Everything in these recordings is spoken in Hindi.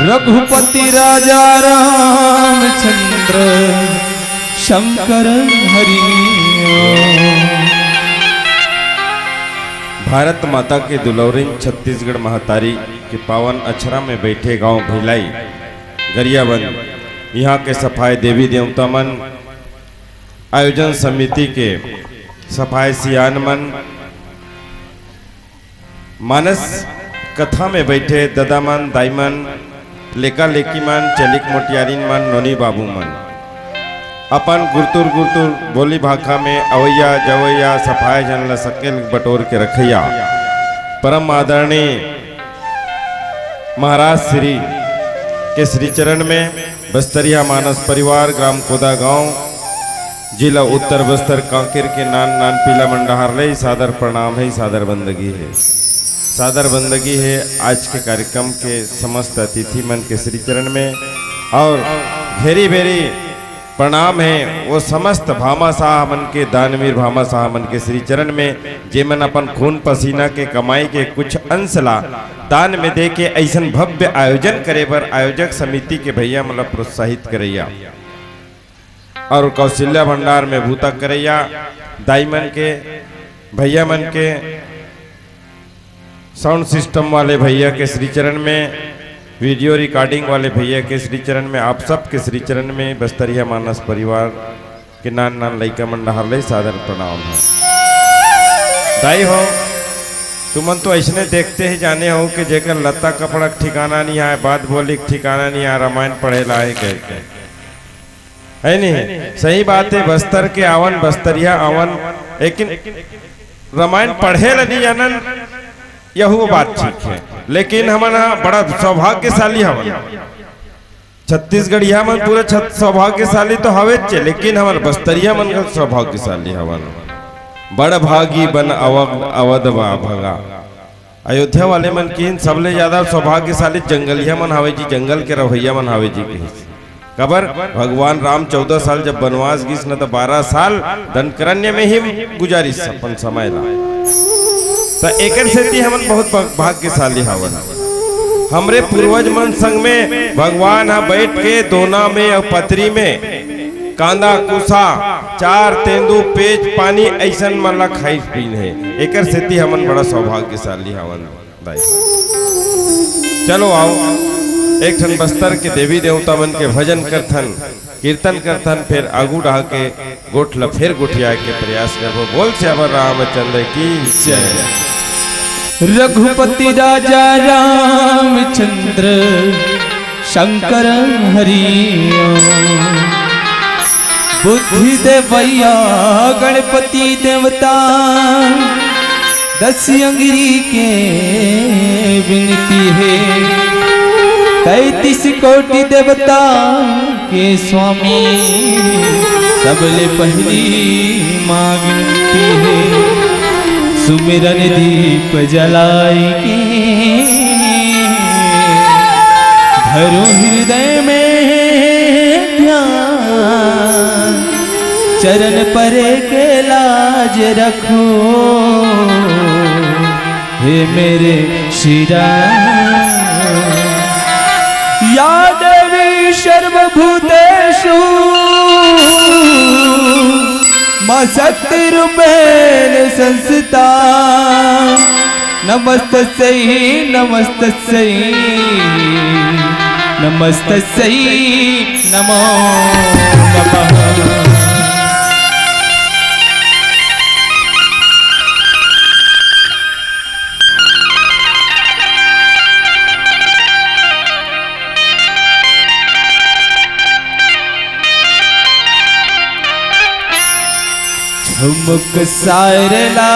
रघुपति राजा रामचंद्र शंकर हरि। भारत माता के दुलौरिन छत्तीसगढ़ महतारी के पावन अछरा में बैठे गांव भिलाई गरियाबंद, यहाँ के सफाई देवी देवता मन, आयोजन समिति के सफाई सियान मन, मानस कथा में बैठे दादा मन, दाई मन, लेका लेकी मन, चलिक मोटियारिन मन, नोनी बाबू मन, अपन गुरतुर गुरतुर बोली भाखा में अवैया जवैया सफाई जन ल सकेल बटोर के रखैया परम आदरणीय महाराज श्री के श्री चरण में बस्तरिया मानस परिवार ग्राम कोदा गांव जिला उत्तर बस्तर कांकेर के नान नान पीला मंडहार ले सादर प्रणाम है, सादर बंदगी है, सादर बंदगी है आज के कार्यक्रम के समस्त अतिथि मन के श्री चरण में। और भेरी भेरी प्रणाम है वो समस्त भामा साह मन के, दानवीर भामा साह मन के श्री चरण में, जेमन अपन खून पसीना के कमाई के कुछ अंश ला दान में दे के ऐसन भव्य आयोजन करे पर आयोजक समिति के भैया मतलब प्रोत्साहित करैया और कौशल्या भंडार में भूता करैया दाई मन के, भैया मन के, साउंड सिस्टम वाले भैया के श्री चरण में, वीडियो रिकॉर्डिंग वाले भैया के श्री चरण में, आप सब के श्री चरण में बस्तरिया मानस परिवार के नान नान लइका मंडहार ले सादर प्रणाम है। दाई हो तुमन तो ऐसने देखते ही जाने हो कि जेकर लत्ता कपड़ा ठिकाना नहीं आए, बात बोली ठिकाना नहीं आए, रामायण पढ़े लाए कह है नहीं, सही बात है। बस्तर के आवन बस्तरिया आवन, लेकिन रामायण पढ़े नहीं जानन यह बात ठीक है, लेकिन हमारा बड़ा सौभाग्यशाली हवन छत्तीसगढ़िया मन पूरा सौभाग्यशाली तो हवे, लेकिन हमारे बस्तरिया मन का सौभाग्यशाली हवन। बड़ भागी बन अवध भगा, अयोध्या वाले मन की सबले ज्यादा सौभाग्यशाली जंगलिया मन हवे जी, जंगल के रवैया मन हवे जी के कबर। भगवान राम 14 साल जब वनवास गिस न तो 12 साल दंडकारण्य में ही गुजारिश अपन समय ला, तो एकर से हमन बहुत भाग्यशाली हवन। हमरे पूर्वज मन संग में भगवान हा बैठ के दोना में और पतरी में कांदा कुसा चार तेंदू पेज पानी ऐसन मन ला खाई पीन है, एकर से हमन बड़ा सौभाग्यशाली हवन। चलो आओ एक ठन बस्तर के देवी देवता मन के भजन करथन, कीर्तन करथन, फिर आगू ढहा के गोठला फिर गुठिया के प्रयास करबो। बोल श्यावर रामचंद्र की जय। रघुपति राजा रामचंद्र शंकर हरि। बुद्धि देवैया गणपति देवता, 10 अंगिरी के विनती है, 33 कोटि देवता के स्वामी, सबले पहली माँ विनती है, सुमिरन दीप जलाई के, धरो हृदय में ध्यान, चरण परे के लाज रखो, हे मेरे श्री राम। या देवी सर्वभूतेषु मां शक्तिरूपेण संस्थिता, नमस्तस्यै नमस्तस्यै नमस्तस्यै नमो नमः। झुमुक सायरला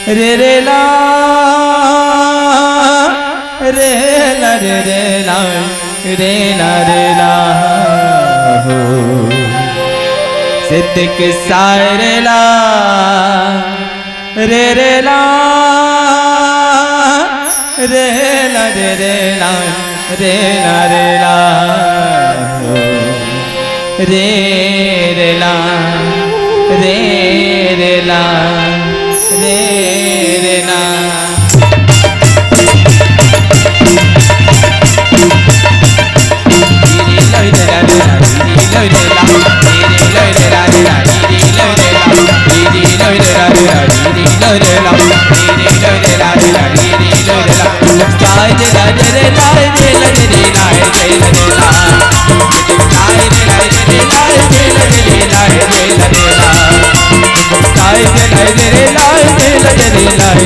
रे रे ला रे ला रे रे ला रे ला रे ला हो, सिद्धिक सायरला रे रे ला रे ला रे रे ला रे ला रे ला हो, रे रे ला रे रे ला रे रे ला। लाय रे लाय रे लाय रे लाय रे लाय रे लाय लाय रे लाय रे लाय रे लाय रे लाय रे लाय रे लाय रे लाय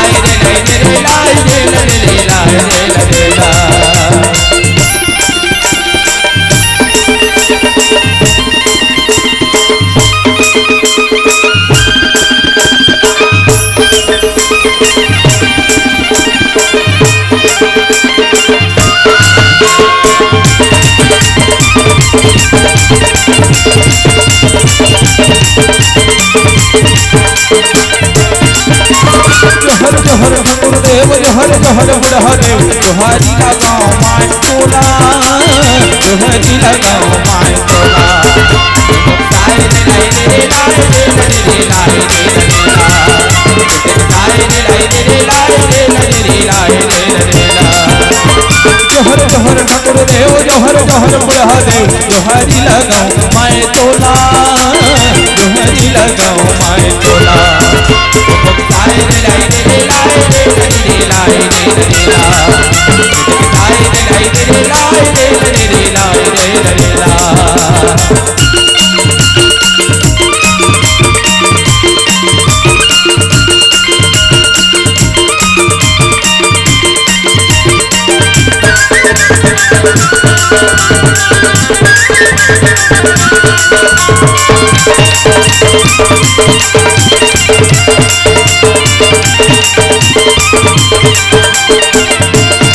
रे लाय रे लाय रे लाय रे लाय रे लाय जोहर जोहर गुरुदेव जोहर जोहर बुढ़ादेव जोहारी लगाओ माय तोला जोहारी लगाओ माय तोला ताय रे लाय रे लाय रे लाय रे ताय रे लाय रे लाय रे लाय रे जोहर जोहर गुरुदेव जोहर जोहर बुढ़ादेव जोहारी लगाओ माय तोला जोहारी लगाओ माय तोला ताय रे लाय रे लाय रे लाय रे ताय रे लाय रे लाय रे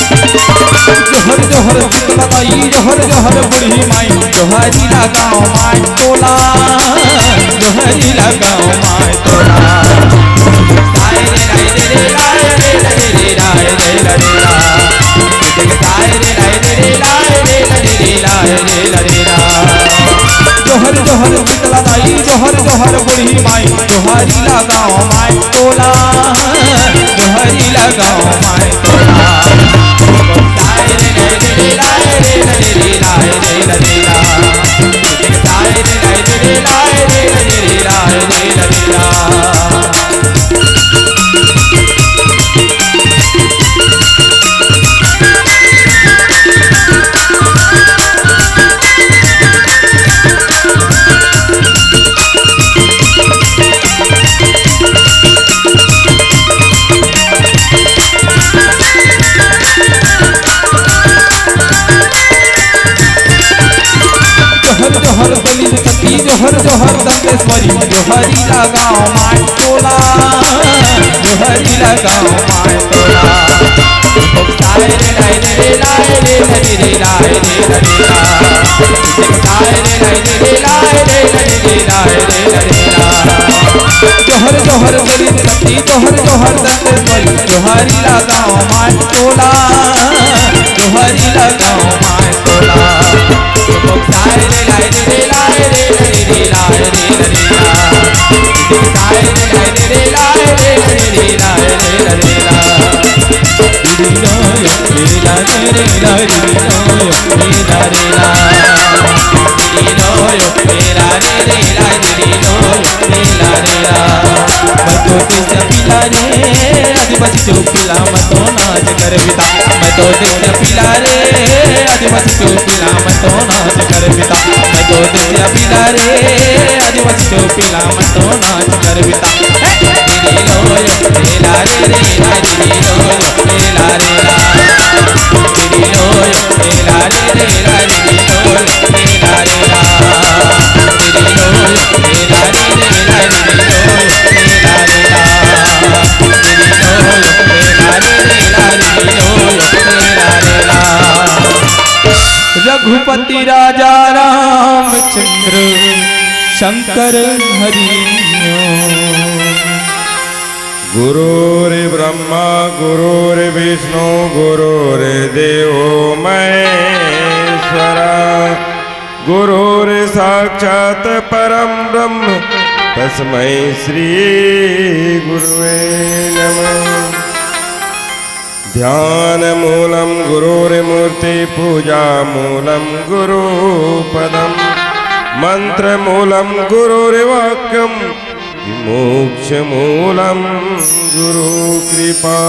जोहर जोहर शीतलताई जोहर जोहर बुढ़ी माई जोहारी लगाओ माय तोला जोहारी लगाओ माय तोला ताय रे लाय रे लाय रे लाय रे ताय रे लाय रे लाय रे लाय रे जोहर जोहर शीतलताई जोहर जोहर बुढ़ी माई जोहारी लगाओ माय तोला जोहारी लगाओ माय तोला ताय रे लाय रे लाय रे लाय रे ताय रे लाय रे लाय रे लाय रे जोहर बलिन सती जोहर जोहर दंतेश्वरी जोहरी लगाओ माय तोला जोहरी लगाओ माय तोला ताय रे लाय रे लाय रे लाय रे ताय रे लाय रे लाय रे लाय रे जोहर जोहर बलिन सती जोहर जोहर दंतेश्वरी जोहरी लगाओ माय तोला जोहरी लगाओ माय तोला ताय रे लाय रे लाय रे लाय रे ताय रे लाय रे लाय रे लाय रे आदिवासी चौकीला मतो नाच कर बिता मैं तो देश पिला रे आदिवासी चौकीला मतो नाच कर बिता मैं तो देश पिला रे आदिवासी चौकीला मतो नाच कर बिता रे लोयो ला रे ला रे लोयो ला रे ला रे लोयो ला रे ला रे लोयो ला रे ला रे लोयो ला रे ला रे रघुपति राजा रामचंद्र शंकर हरि गुरुर्ब्रह्मा गुरुर्विष्णु गुरुर्देवो महेश्वरा गुरुर्साक्षात् परं ब्रह्म तस्मै श्री गुरुवे नमः। ध्यान मूलं गुरुर्मूर्ति पूजा मूलं गुरुपदं मंत्र मूलं गुरुर्वाक्यं मोक्ष मूलम गुरु कृपा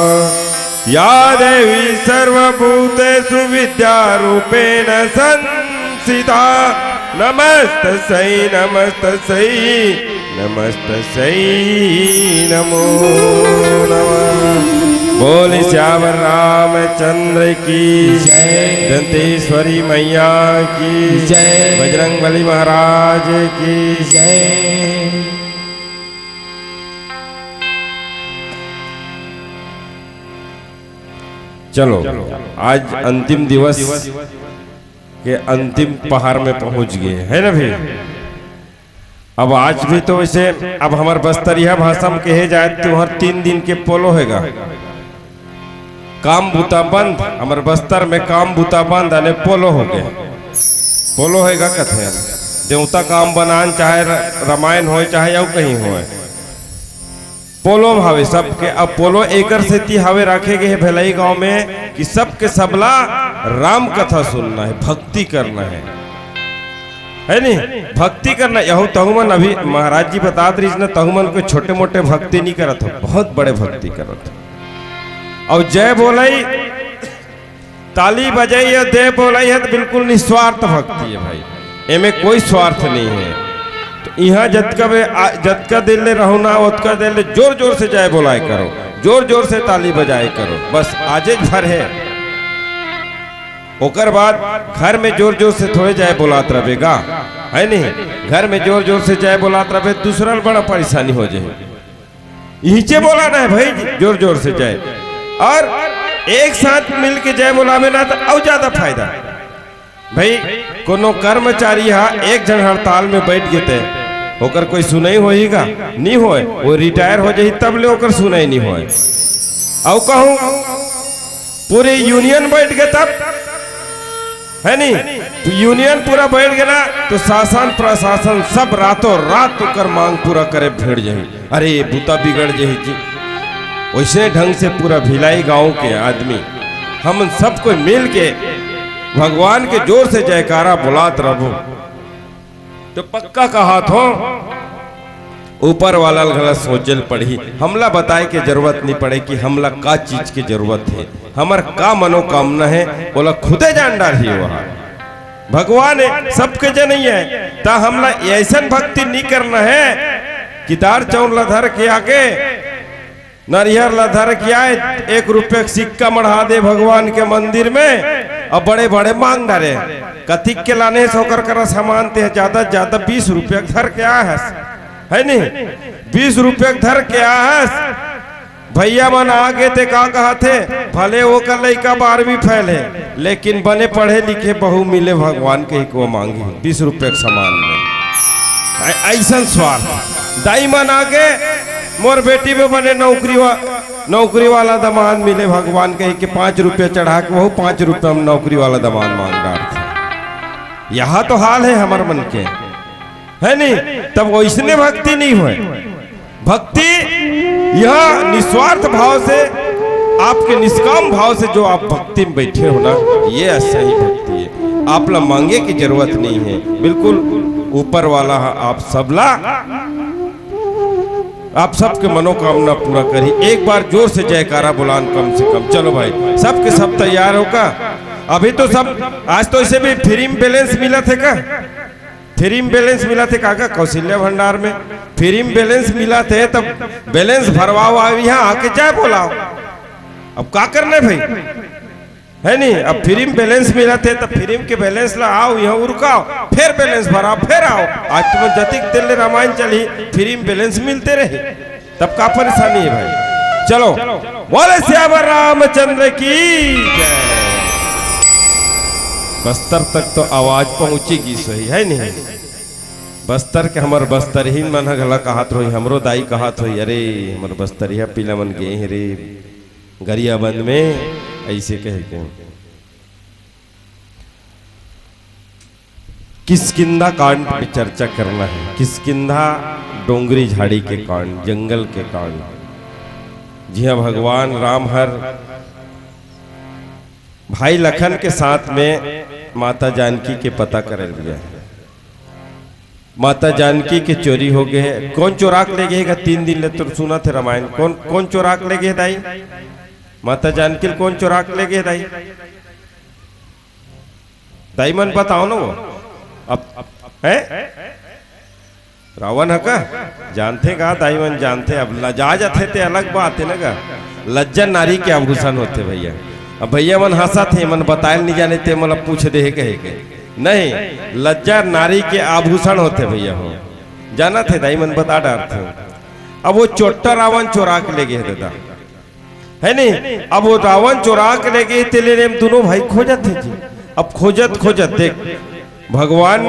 या देवी सर्वभूतेषु विद्यारूपेण संस्थिता नमस्तस्यै नमस्तस्यै नमस्तस्यै नमो नमः। बोल श्यावर रामचंद्र की जय। दंतेश्वरी मैया की जय। बजरंगबली महाराज की जय। चलो आज अंतिम दिवस के अंतिम पहाड़ में पहुंच गए है ना भाई। अब आज भी तो वैसे अब हमारे बस्तरिया भाषा में कहे जाए तो हर 3 दिन के पोलो होगा काम बूता बंद। हमारे बस्तर में काम बूता बंद अने पोलो हो गए। पोलो होगा कथे देवता काम बनान चाहे रामायण हो चाहे या कहीं हो पोलो भावे सबके। अब पोलो एकर से ती हावे रखे गए भलाई गांव में कि सबके सबला राम कथा सुनना है भक्ति करना है नहीं भक्ति करना। यहो तहुमन अभी महाराज जी बता रही ना तहुमन को छोटे मोटे भक्ति नहीं करत हो बहुत बड़े भक्ति करत हो। और जय बोलाई ताली बजाई या दे बोलाई है तो बिल्कुल निस्वार्थ भक्ति है भाई। एमे कोई स्वार्थ नहीं है। तो यहाँ जतका दिल ले रहो ना उतका दिल ले जोर जोर से जय बोलाए करो जोर जोर से ताली बजाए करो बस आजे भर है। ओकर बाद घर में जोर जोर से थोड़े जय बोलात रहेगा है नहीं। घर में जोर जोर से जय बोलात रहे दूसरा बड़ा परेशानी हो जाए। नीचे बोलाना है भाई जोर जोर से जय और एक साथ मिल के जय बोलावे ना तो और ज्यादा फायदा भाई। कोनो कर्मचारी एक जन हड़ताल में बैठ गए थे होकर कोई सुनाई होएगा नहीं होए वो रिटायर हो जाए तब ले होकर सुनाई नहीं होए। और कहूं पूरे यूनियन बैठ गए तब है नहीं तो यूनियन पूरा बैठ गया ना तो शासन प्रशासन सब रातों रात कर मांग पूरा करे भेड़ जाए। अरे बूता बिगड़ जाए जी वैसे ढंग से पूरा भिलाई गांव के आदमी हम सबको मिल के भगवान के जोर से जयकारा बुलात रहो तो पक्का कहा थो ऊपर वाला गलत सोचल पड़ी। हमला बताए के जरूरत नहीं पड़े कि हमला का चीज की जरूरत है हमार का मनोकामना है बोला खुदे जान डाली वहां भगवान है सबके जन ही है। ता हमला ऐसा भक्ति नहीं करना है कि दार चौर लधर के आके नारियर लधर के आए 1 रुपये सिक्का मढ़ा दे भगवान के मंदिर में अब बड़े बड़े मांग डाले कथिक के लाने से होकर कर सामान ते ज्यादा ज्यादा 20 रुपये धर के आया है नहीं 20 रुपये धर के आया भैया मन आगे थे का कहा थे भले वो का लड़का 12वीं फैल है लेकिन बने पढ़े लिखे बहु मिले भगवान के को मांगी 20 रुपये सामान में ऐसा स्वार्थ दाई मन आगे मोर बेटी में बने नौकरी वाला दमाद मिले भगवान कही के 5 रुपये चढ़ा के वो 5 रुपये हम नौकरी वाला दमाद मांग रहा थे। यहाँ तो हाल है हमारे मन के है नहीं तब वैसने भक्ति नहीं हुए। भक्ति यह निस्वार्थ भाव से आपके निष्काम भाव से जो आप भक्ति में बैठे हो ना ये सही भक्ति है। आप ला मांगे की जरूरत नहीं है बिल्कुल ऊपर वाला आप सबला आप सबके मनोकामना पूरा करी। एक बार जोर से जयकारा बुलान कम से कम। चलो भाई सबके सब तैयार हो का। अभी तो सब आज तो इसे भी फ्री में बैलेंस मिला थे का फ्री में बैलेंस मिला थे का कौशल्या भंडार में फ्री में बैलेंस मिला थे तब बैलेंस भरवाओ यहाँ आके जाए बोलाओ। अब का करना भाई है नहीं अब फ्री में बैलेंस मिला थे तब फ्री के बैलेंस ला आओ यहाँ उरुकाओ फिर बैलेंस भराओ फिर आओ। आज तुम जतिक दिल रामायण चली फ्री में बैलेंस मिलते रहे तब का परेशानी है भाई। चलो बोले श्यावर रामचंद्र की जय। बस्तर तक तो आवाज पहुंचेगी सही है नहीं। बस्तर के हमार बस्तरहीन मन गला कहत रही हमरो दाई कहत रही अरे हमार बस्तरिया पीला मन गए रे गरिया बंद में ऐसे कहते हैं। किसकिंधा कांड पे चर्चा करना है। किसकिंधा डोंगरी झाड़ी के कांड जंगल के कांड। जी हाँ भगवान राम हर भाई लखन के साथ में माता जानकी के पता कर लिया है। माता जानकी के चोरी हो गए है। कौन चोरा के ले गए? 3 दिन ले तो सुना थे रामायण। कौन कौन चोरा के ले गए दाई? माता जानकी कौन चोरा के ले गए दाई? दाई मन बताओ ना वो। अब है रावण है का जानते का? दाई मन जानते। अब लजा जाते थे अलग बात है ना का। लज्जा नारी के आभूषण होते भैया। अब भैया मन हंसा थे, मन बताए नहीं जाने थे, मतलब पूछ दे कहे के नहीं, लज्जा नारी के आभूषण होते भैया हो। जाना थे दाई मन बता डालते। अब वो चोट्टा रावण चोरा के ले गए दादा, है नहीं? अब वो रावण चोरा के ले गए थे, ले दोनों भाई खोजत थे जी। अब खोजत खोजत देख भगवान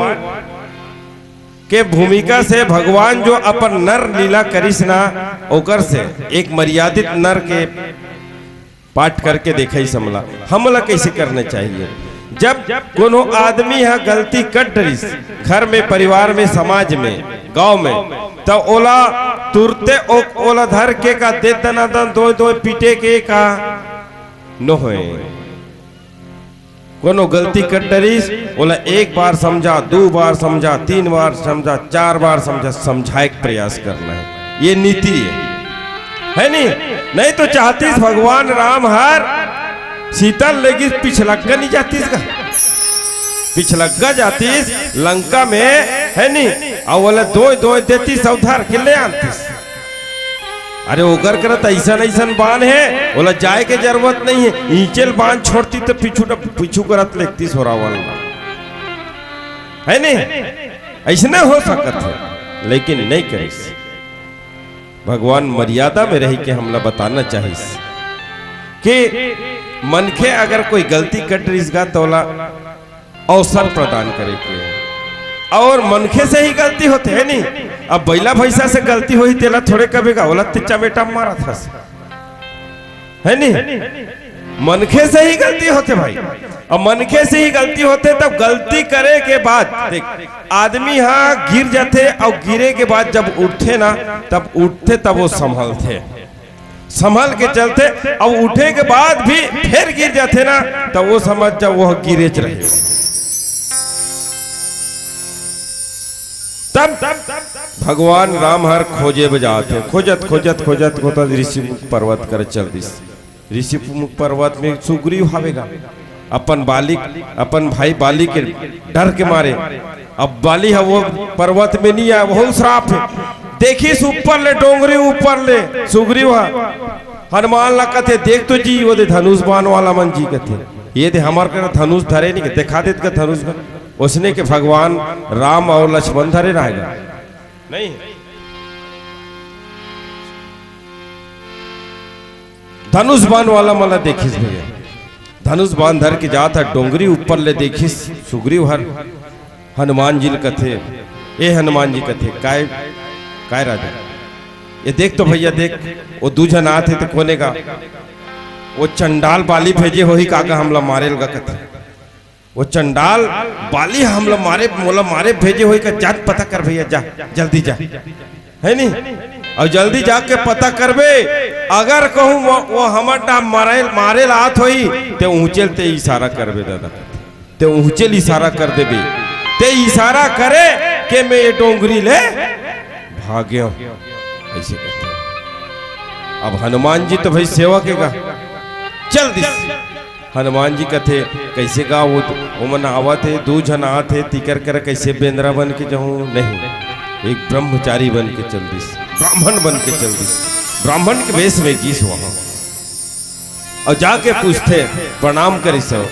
के भूमिका से भगवान जो अपन नर लीला करिस ना, ओकर से एक मर्यादित नर के पाठ करके देखा ही समला हमला कैसे करना चाहिए। जब कोनो आदमी है गलती कर डरिस घर में, परिवार में, समाज में, गांव में, तो ओला तुरते ओला धर के का दे दनादन दो दो पीटे के का न होए। कोनो गलती कर डरिस ओला 1 बार समझा, 2 बार समझा, 3 बार समझा, 4 बार समझा, समझाए के प्रयास करना है। ये नीति है नहीं? नहीं तो चाहतीस भगवान राम हर सीता लेगी पिछलग्गा नहीं जातीस का, पिछलग्गा जातीस लंका में, है नहीं? और बोले दो दो देती सौधार के ले आतीस। अरे ओकर करत ऐसा ऐसन बांध है, बोला जाए के जरूरत नहीं है, ईंचल बांध छोड़ती तो पीछू करत लेती सोरावन, है नहीं? ऐसा हो सकत है, लेकिन नहीं करिस। भगवान मर्यादा में रह के हमला बताना चाहिए कि मनखे अगर कोई गलती कर रहीगा तो अवसर प्रदान करे के, और मनखे से ही गलती होते है नहीं। अब बैला भैंसा से गलती हुई तेला थोड़े कबेगा, बोला तिच्चा बेटा मारा था, है नहीं? मनखे से ही गलती होते भाई, और मनखे से ही गलती होते। तब गलती करे के बाद देख आदमी हाँ गिर जाते, और गिरे के बाद जब उठते ना, तब उठते तब वो संभलते, संभल के चलते। और उठे के बाद भी फिर गिर जाते ना, तब वो समझ जब वो गिरेच रहे। तब भगवान राम हर खोजे बजाते, खोजत खोजत खोजत खोजत ऋषि मुख पर्वत कर चल दिस। ऋषि मुख पर्वत में सुग्रीव हावेगा, अपन बालिक, अपन भाई बाली के डर के मारे। अब बाली है वो पर्वत में नहीं आया, बहुत श्राप है। देखिस ऊपर ले डोंगरी, ऊपर ले सुग्रीव हनुमान ला कथे देख तो जी, वो दे धनुष बाण वाला मन जी कथे, ये दे हमार कर धनुष धरे नहीं, देखा देत का धनुष का उसने के भगवान राम और लक्ष्मण धरे रहेगा नहीं। धनुष बाण वाला मला देखिस भैया, धनुष बाण धर के जाता डोंगरी ऊपर ले देखिस सुग्रीव हर हनुमान जी कथे, ए हनुमान जी कथे काय काय राजा ये देख तो भैया देख, वो 2 जन आते तो कोने का वो चंडाल बाली भेजे हो ही काका हमला मारे लगा कथे, वो चंडाल बाली हमला मारे मोला मारे भेजे हो का, जात पता कर भैया, जा जल्दी जा, है नहीं? और जल्दी जाके पता करबे, अगर कहूँ वो हमारा मारे लात होई ते ऊंचेल ते इशारा करबे दादा, ते ऊंचेल इशारा कर देबे, ते इशारा करे के मैं ये डोंगरी ले भाग्य ऐसे करते। अब हनुमान जी तो भाई सेवा के गा चल दिस। हनुमान जी कथे कैसे गा वो मन आवत है, 2 जन आते तिकर कर कैसे बेंद्रा बन के जाऊं, नहीं एक ब्रह्मचारी बन के चल दिस, ब्राह्मण बन के चल दिस, ब्राह्मण के वेश में गीस वहां। और जाके पूछते प्रणाम करी सब,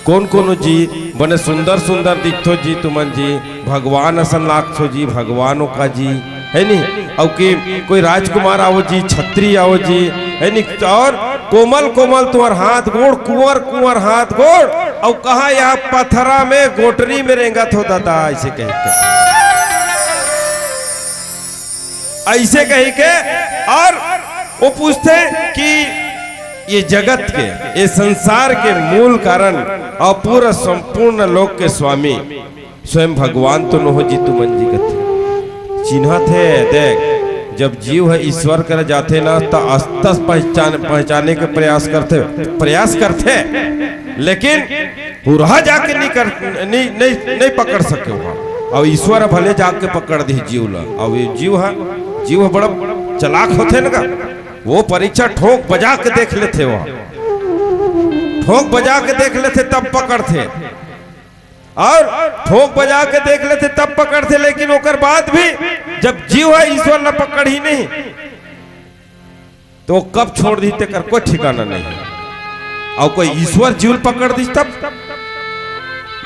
कौन कौन जी बने सुंदर सुंदर दिखतो जी तुमन जी, भगवान असन लाखो जी, भगवानों का जी, है नहीं? और कि कोई राजकुमार आओ जी, छत्री आओ जी, है नहीं? और कोमल कोमल तुम्हार हाथ गोड़, कुंवर कुंवर हाथ गोड़, और कहा यहाँ पथरा में गोटरी में रेंगत हो दादा, ऐसे कह के, ऐसे कह के। और वो पूछते कि ये जगत के, ये संसार के मूल कारण और पूरा संपूर्ण लोक के स्वामी स्वयं भगवान तो न हो जी तुमन जी कथे चिन्ह थे। देख जब जीव है ईश्वर कर जाते ना, तो अस्तस पहचाने के प्रयास करते, लेकिन पूरा जाके नहीं पकड़ सके वहां। और ईश्वर भले जाके पकड़ दी जीव ला। और ये जीव है बड़ा चलाक होते ना, वो परीक्षा ठोक बजा के देख लेते, वहां ठोक बजा के देख लेते तब पकड़ते, और ठोक बजा के देख लेते तब पकड़ते। लेकिन ओकर बाद भी जब जीव है ईश्वर न पकड़ ही नहीं तो कब छोड़ दी तेकर कोई ठिकाना नहीं। और कोई ईश्वर जीव पकड़ दी, तब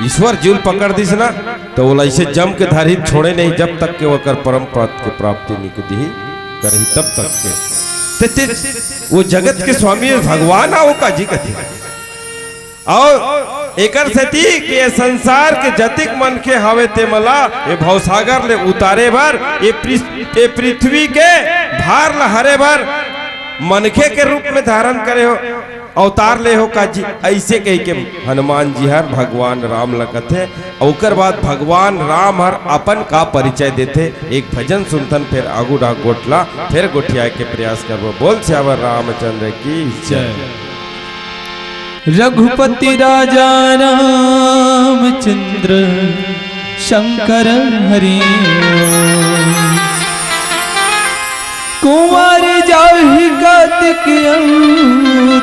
ईश्वर जीव पकड़ दी ना तो वो ऐसे जम के धारी छोड़े नहीं जब तक के वकर परम पद के प्राप्ति नहीं दी करही तब तक के। वो जगत के स्वामी भगवान आओ का जी कथी और एकर सती के संसार के जतिक मन के हवे ते मला ये भवसागर ले उतारे भर ये पृथ्वी के भार ल हरे भर मनखे के रूप में धारण करे हो अवतार ले हो का जी। ऐसे कह के हनुमान जी हर भगवान राम लगते। और बाद भगवान राम हर अपन का परिचय देते। एक भजन सुनतन फिर आगू डा गोटला फिर गोठिया के प्रयास करबो। बोल श्यावर रामचंद्र की जय। रघुपति राजा रामचंद्र शंकर हरि कुंवर जाहि कार्तिक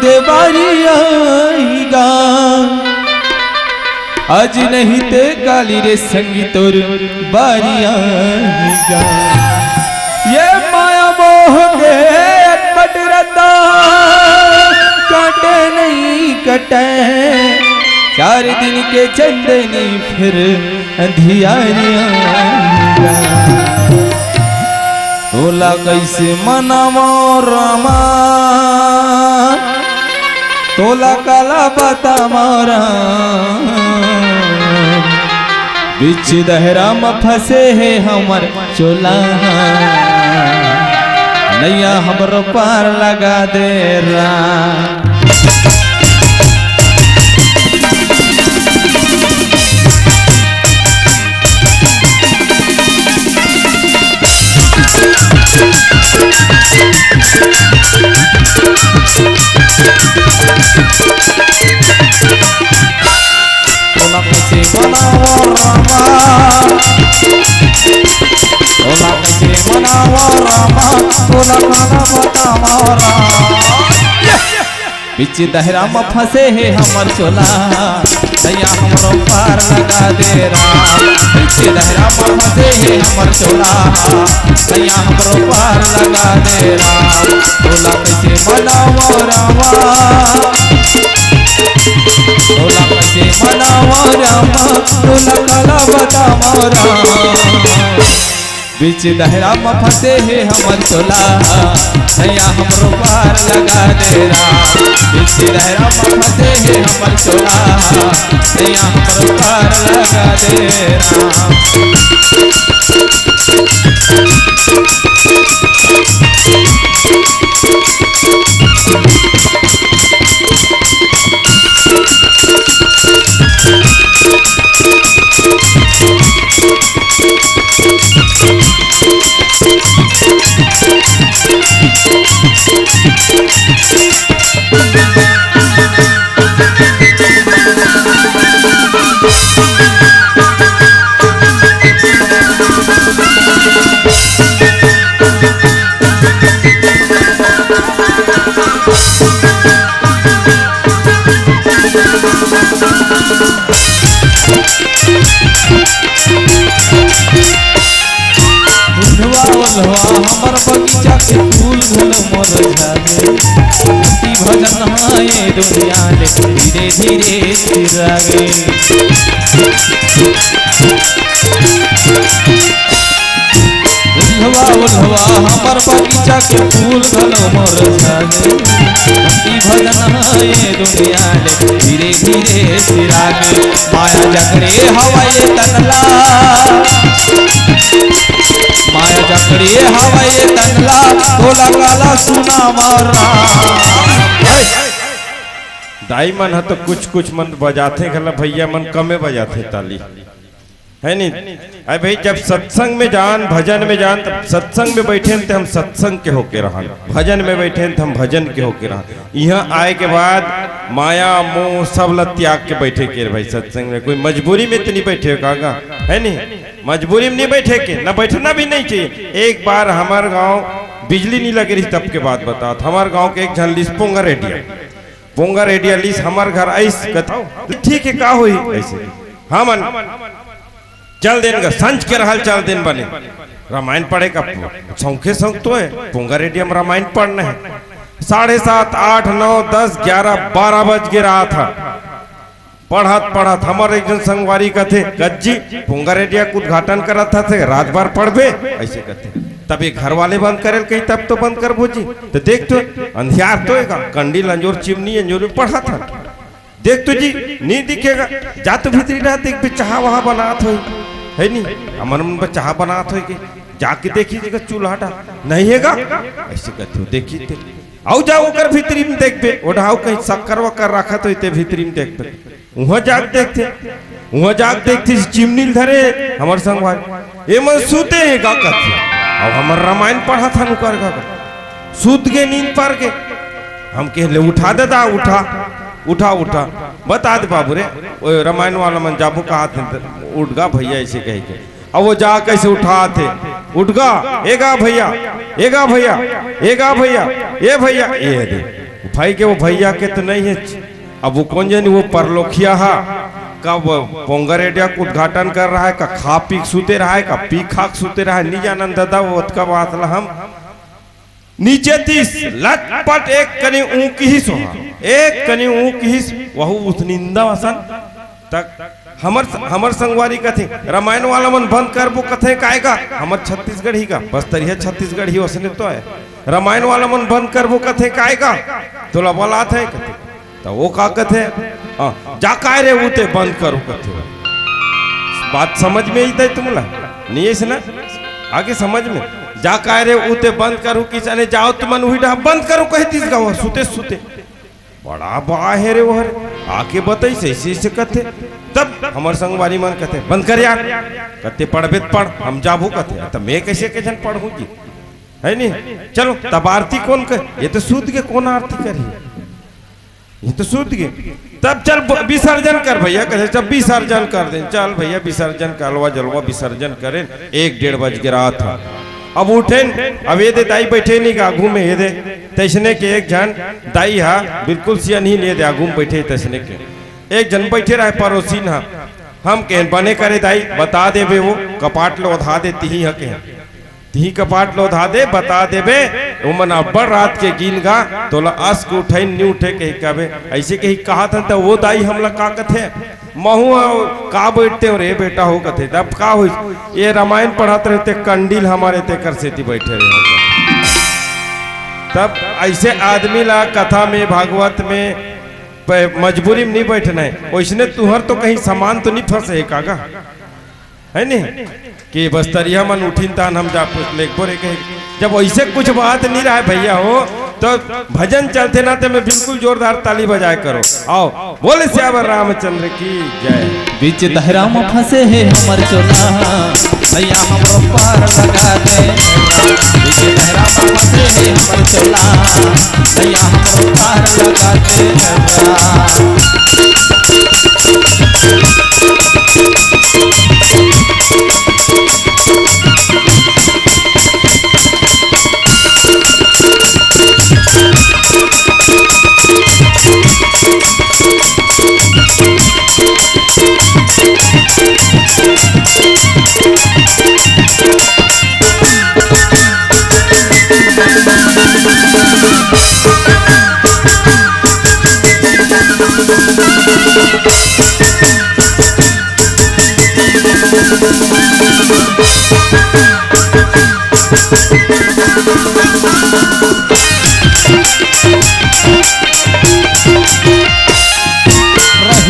देवारी आईगा आज नहीं ते काली रे संगी तोर बारी आईगा। ये माया मोह के अटपट रता काटे नहीं कटे 4 दिन के चंदनी फिर अंधियारियां। तोला कैसे मनावो रामा तोला काला बता मोरा बीच दहरा में फंसे है हमर चोला नैया हमरो पार लगा दे रा। तोला कैसे मनावो रामा तोला कैसे मनावो रामा तोला काला बता मोरा बीच दहरा में फंसे है हमर चोला नैया हमरो पार लगा दे राम। बीच दहरा में फंसे है हमर चोला नैया हमरो पार लगा दे राम। तोला कैसे मनावो रामा तोला कैसे मनावो रामा तोला काला बता मोरा बीच दहरा में फंसे है हमर चोला नैया हमरो पार लगा दे राम। बीच दहरा में फंसे है हमर चोला नैया हमरो पार लगा दे राम। हमर बगीचा के फूल धुल मोर झागे भक्ति भजन हाय दुनिया ले धीरे धीरे सिरागे। उल्हवा उल्हवा हमर बगीचा के फूल धुल मोर झागे भक्ति भजन हाय दुनिया ले धीरे धीरे सिरागे। माया जकड़े हवाए तनला माया जकड़ी हवाए तनला तोला काला सुना मारा। दाई मन है तो कुछ मन बजाते गला भैया मन कमे बजाते ताली है नहीं। अरे भाई जब सत्संग में जान भजन में जान तब सत्संग में बैठे तो हम सत्संग के होके रहा भजन में बैठे तो हम भजन के होके रहा। यहाँ आए के बाद माया मोह सब ल त्याग के बैठे के भाई सत्संग में कोई मजबूरी में तो नहीं बैठे कागा है नहीं। मजबूरी में नहीं बैठे के, न बैठना भी नहीं चाहिए। एक बार हमारे गांव बिजली नहीं लगी रही, तब के बाद बताओ, हमारे गांव के एक जन लिस पोंगा रेडिया लिस हमारे घर आइस ठीक है का हुई ऐसे हम चल दिन का संच के हाल चल दिन बने रामायण पढ़े का सौखे सौख तो है पोंगा रेडिया में रामायण पढ़ना है। 7:30 8 9 10 11 12 बज के रहा था पढ़त हमारे एक जन संगवारी का थे गज्जी पोंगा रेडिया का उद्घाटन करा था थे रात भर पढ़बे ऐसे कहते। तब ये घर वाले बंद करे कहीं तब तो बंद कर भोजी तो देख तो अंधियार तो है कंडील अंजोर चिमनी अंजोर में पढ़ा था देख तो जी नहीं दिखेगा जा तो भीतरी रहा देख भी चाह वहा बनात हो है नहीं हमारे मन में चाह बनात हो जाके देखिए चूल्हा नहीं हैगा ऐसे कहते हो देखिए आओ जाओ कर भीतरी में देख पे ओढ़ाओ कहीं शक्कर वक्कर रखा तो इतने भीतरी में देख पे वहाँ जाग देखते चिमनी धरे हमारे संग ये मन सूते है गा कहते अब हमारे रामायण पढ़ा था नुकर गा सूत के नींद पर के हम कहले उठा दे दा उठा बता दे बाबू रे वो रामायण वाला मन जाबू कहा थे उठ गा भैया ऐसे कह के अब वो जा कैसे उठा थे उठ गा एगा भैया ये भैया ये दे भाई के वो भैया के तो नहीं है अब वो कौन जानी वो परलोखिया हा कब पोंगा रेडिया का उद्घाटन कर रहा है का खा पी सूते रहा है का पी खाक सूते रहा है नहीं जानन दादा वो का बात हम नीचे 30 लटपट एक कनी ऊंकी ही सोहा एक कनी ऊंकी ही वहु उस निंदा वसन तक हमर संगवारी कथे रामायण वाला मन बंद कर वो कथे काएगा हमर छत्तीसगढ़ी का बस्तरिया छत्तीसगढ़ी वसने तो है रामायण वाला मन बंद कर वो कथे काएगा तोला बोला थे कथे तो वो का कथे जा काय रे उते बंद करो कथे बात समझ में ही थे तुमला नहीं है ना आगे समझ में जा काय रे उते बंद करो किसने जाओ तुमन हुई बंद करो कहतीस गाँव सुते बड़ा बा है रे वो आके बताई से कथे तब हमारे संगवारी मन कहते बंद कर यार कहते पढ़बे पढ़ हम जाबू कहते तब मैं कैसे कैसे पढ़ूंगी है नहीं चलो तब आरती कौन कर ये तो सूद के कौन आरती करी ये तो सूद के तब चल विसर्जन कर भैया कहते जब विसर्जन कर दे चल भैया विसर्जन करवा जलवा विसर्जन करें 1-1:30 बज के रहा था। अब उठे अब ये दे दाई बैठे नहीं आगू में ये दे तैसने के एक जन दाई हा बिल्कुल सिया नहीं ले दे आगू में बैठे तैसने के एक जन बैठे रहे पड़ोसी ना हम कह बने करे दाई बता देबे वो कपाट लो उधा दे ती कपाट लो उधा दे बता देबे उमन अब्बड़ रात के गिन गा तोला अस के उठे नहीं उठे कही कहे ऐसे कही कहा था तो वो दाई हमला का कथे महू का बैठते रे बेटा हो कथे तब का हो ये रामायण पढ़ाते रहते कंडील हमारे ते कर सेती बैठे रहे तब ऐसे आदमी ला कथा में भागवत में मजबूरी में नहीं बैठना है वैसने तुहर तो कहीं सामान तो नहीं फंसे कागा है नहीं कि बस्तरिया मन उठीन तान हम जा बोरे कहे जब वैसे कुछ बात नहीं रहा भैया हो तो भजन चलते ना तो मैं बिल्कुल जोरदार ताली बजाए करो आओ बोले श्यावर रामचंद्र की जय। बीच दहरा में फंसे है हमर चोला भैया हमरो पार लगा दे बीच दहरा में फंसे है हमर चोला भैया हमरो पार लगा दे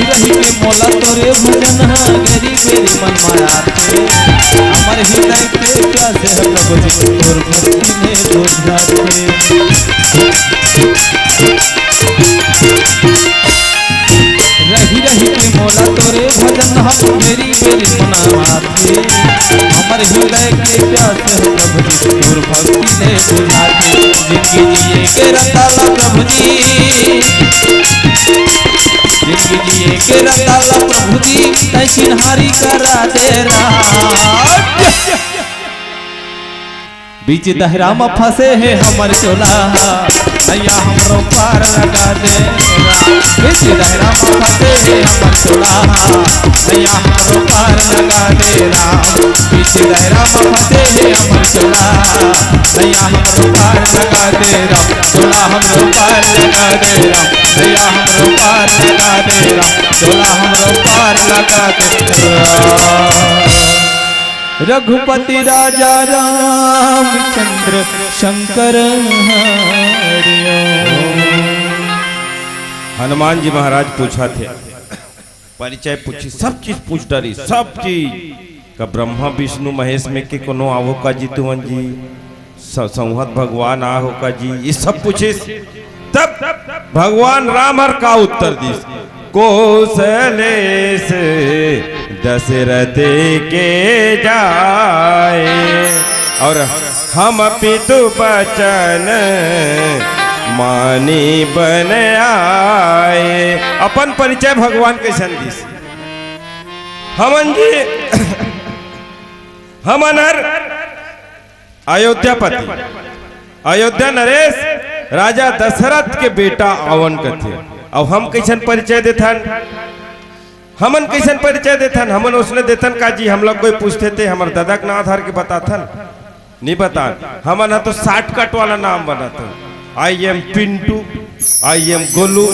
रही के मोला तोरे भजन गेरी गेरी मन माया थे हमारे हृदय के प्यासे है प्रभु जी तोर भक्ति में डूब जाते रही के मोला तोरे भजन हम गेरी गेरी मनावा थे हमारे हृदय के प्यासे है प्रभु जी तोर भक्ति में डूब जाते जिंदगी जिए के रताला प्रभु जी जिंदगी जिए के रताला प्रभु जी तै चिन्हारी करा दे राज। बीच दहरा में फंसे है हमर चोला नैया हमरो पार लगा दे राम। बीच दहरा में फंसे है हमर चोला नैया हमरो पार लगा दे राम। बीच दहरा में फंसे है हमर चोला नैया हमरो पार लगा दे राम। चोला हमरो पार लगा दे राम। नैया हमरो पार लगा दे राम। चोला हमरो पार लगा दे राम। रघुपति राजा रामचंद्र शंकर हरिओ। हनुमान जी महाराज पूछा थे, परिचय पूछी, सब चीज पूछ डरी, सब चीज का ब्रह्मा विष्णु महेश में के कोनो आवो का जी तुमन जी संहत भगवान आहो का जी, ये सब पूछे। तब भगवान राम हर का उत्तर दी, कौशले से दशरथ के जाए और हम पितु बचन मानी बन आए। अपन परिचय भगवान के संदेश हमन जी हमनर अयोध्यापति अयोध्या नरेश राजा दशरथ के बेटा अवन कथे। अब हम कैसन परिचय देथन, हमन कैसन परिचय देथन, हमन उसने देथन का जी। हम लोग कोई पूछते थे हमारे दादा के नाम आधार के बताथन, नहीं बता। हमन तो शॉर्टकट वाला नाम बनाथन, I am Pintu, I am Golu,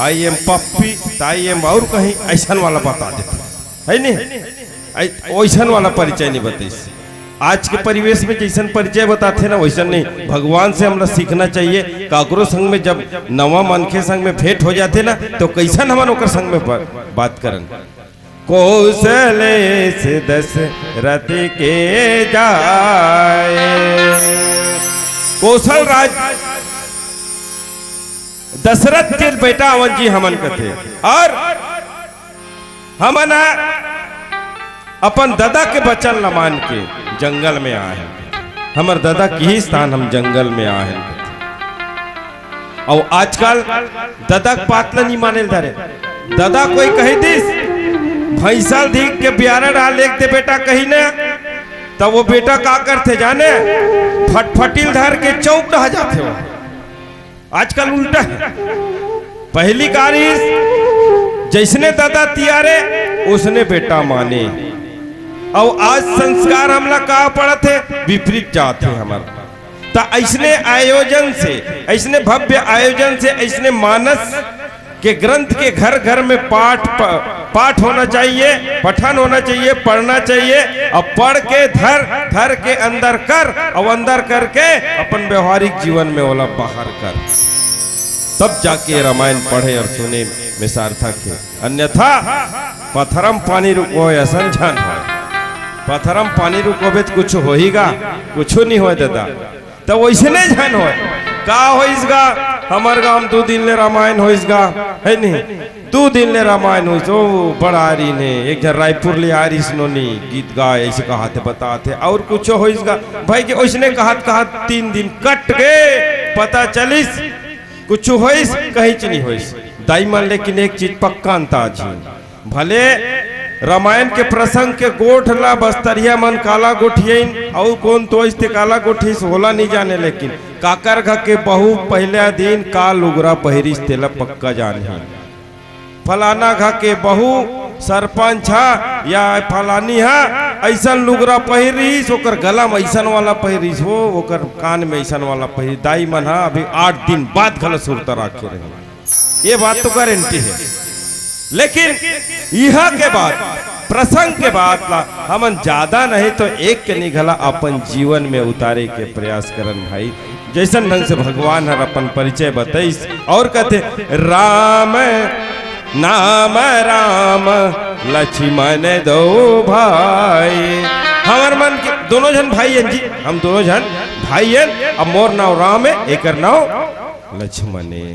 I am Pappi, I am और कहीं ऐसा वाला बता देते है नहीं, वैसा वाला परिचय नहीं बताइए। आज के परिवेश में जैसन परिचय बताते ना वैसा नहीं, भगवान से हमला सीखना चाहिए। काकरो संग में जब नवा मन के संग में भेंट हो जाते ना तो कैसन हमन ओकर संग में बात करन। कौशले से दशरथ के जाए, कौशल राज दशरथ के बेटा अवन जी हमन कथे। और हमन अपन दादा के बचन ल मान के जंगल में आए, हमर दादा की ही स्थान हम जंगल में आए। और आजकल दादा पातला नहीं माने धरे, दादा कोई कही दिस भैंसा धीक के प्यारा डाल लेते बेटा कही ना, तब वो बेटा का करते जाने फटफटिल धर के चौक ढह जाते हो। आजकल उल्टा है, पहली कारिश जैसने दादा तियारे उसने बेटा माने। और आज संस्कार हमला कहा पड़त है विपरीत जाते हमारा। तो ऐसने आयोजन से, ऐसने भव्य आयोजन से, ऐसने मानस के ग्रंथ के घर घर में पाठ होना चाहिए, पठन होना चाहिए, पढ़ना चाहिए। अब पढ़ के धर के अंदर कर और अंदर करके अपन व्यवहारिक जीवन में वाला बाहर कर, तब जाके रामायण पढ़े और सुने में सार्थक है। अन्यथा पत्थरम पानी रुको ऐसा झन हो, पत्थरम पानी रुकोबे तो कुछ होईगा, कुछ नहीं हो दादा। तो वैसे नहीं झन हो का होइसगा, हमार गांव 2 दिन ले रामायण होइसगा है नहीं, 2 दिन ले रामायण होइस। ओ बड़ा रही ने एक जन रायपुर ले आ रही सुनोनी गीत गाए ऐसे कहाते बताते और कुछ होइसगा भाई के ओइसने कहत 3 दिन कट गए, पता चलिस कुछ होइस कहीं च नहीं होइस। दाई मन लेकिन एक चीज पक्का अंताज भले रामायण के प्रसंग के गोठ ला बस्तरिया मन काला गोठियन और कौन तो इसते काला गोठी होला नहीं जाने, लेकिन काकर घ के बहु पहले दिन काल उगरा पहिरिस तेला पक्का जाने। फलाना घ के बहु सरपंच या फलानी ऐसा लुगरा पहिरिस, ओकर गला में ऐसा वाला पहिरिस हो, ओकर कान में ऐसा वाला पहिरिस। दाई मन अभी 8 दिन बाद गला सुरता रखे रहे, ये बात तो गारंटी है। लेकिन यह के बाद प्रसंग के बाद हमन ज्यादा नहीं तो एक के निगला अपन जीवन में उतारे के प्रयास करन भाई। जैसन ढंग से भगवान हर अपन परिचय बताइस और कहते राम नाम राम लक्ष्मण दो भाई। हमार मन के दोनों जन भाई हैं जी, हम दोनों जन भाई हैं। अब मोर नाव राम है, एक नाव लक्ष्मण है।